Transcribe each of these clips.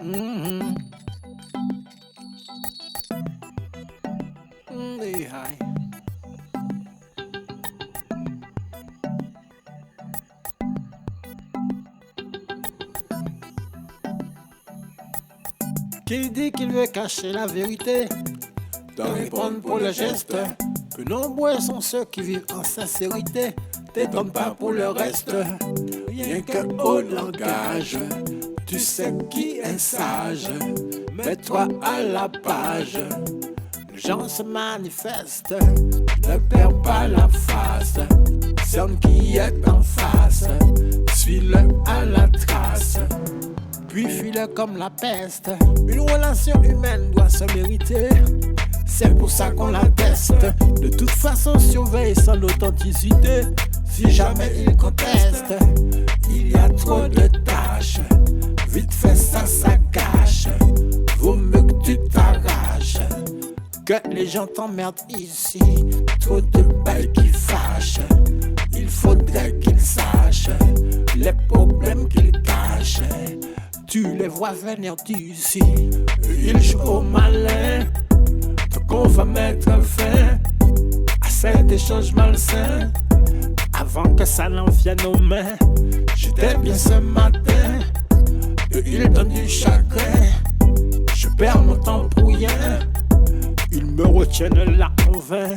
Mhm. Hi. Qui dit qu'il veut cacher la vérité, d'en répondre pour le geste, que nombreux sont ceux qui vivent en sincérité, t'étonne pas pour le reste, rien que au langage, tu sais qui est sage, mets-toi à la page, les gens se manifestent, ne perds pas la face, cernes qui est en face, suis-le à la trace. Puis fuis-le comme la peste. Une relation humaine doit se mériter. C'est pour ça qu'on la teste. De toute façon, surveille son authenticité. Si jamais il conteste, il y a trop de tâches. Vite fait, ça gâche. Vaut mieux que tu t'arraches. Que les gens t'emmerdent ici. Trop de bails qui fâchent. Il faudrait qu'ils sachent les problèmes qu'ils cachent. Tu les vois venir d'ici, ils jouent au malin. Donc on va mettre fin à cet échange malsain. Avant que ça n'en vienne aux mains, j'étais bien ce matin. Eux ils donnent du chagrin, je perds mon temps pour rien. Ils me retiennent là en vain.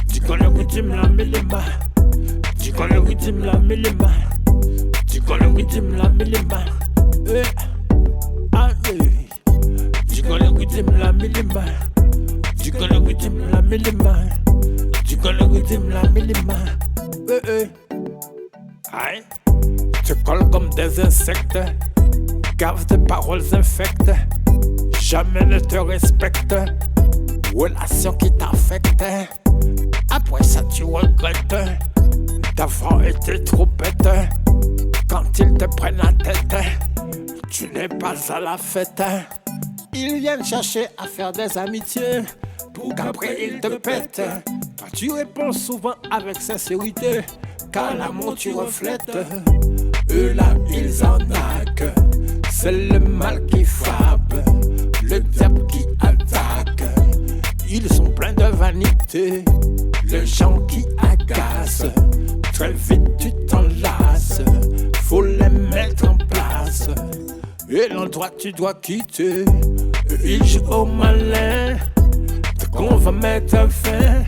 Dis qu'on le rythme la mélima. Dis qu'on le rythme la mélima. Dis qu'on le rythme la mélima. Du con le rythme la mélima. Du con le rythme la mélima. Du con le rythme la mélima. Aïe. Tu colles comme des insectes. Gave de paroles infectes. Jamais ne te respecte. Relation qui t'affecte. Après ça tu regrettes d'avoir été trop bête. Quand ils te prennent la tête, tu n'es pas à la fête. Ils viennent chercher à faire des amitiés pour qu'après ils te pètent. Toi tu réponds souvent avec sincérité, car l'amour tu reflètes. Eux là ils en naquent, c'est le mal qui frappe, le diable qui attaque. Ils sont pleins de vanité, les gens qui agacent. Très vite tu t'enlaces, faut les mettre en place. Et l'endroit tu dois quitter. Ils jouent au malin. Donc on va mettre fin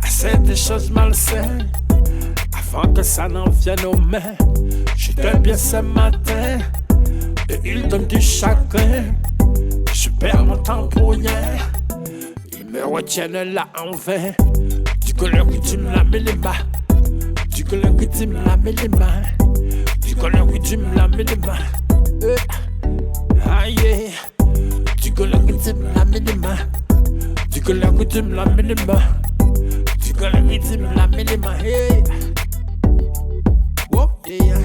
à cette chose malsaine. Avant que ça n'en vienne aux mains. J'étais bien ce matin. Et ils donnent du chagrin. Je perds mon temps pour rien. Ils me retiennent là en vain. Du coup le rythme la mélima. Du coup le rythme la mélima. Du coup le rythme la mélima. Aïe. Du coup le rythme la mélima. Du coup le rythme la mélima. Du coup le rythme la mélima. Hey. Whoop, yeah.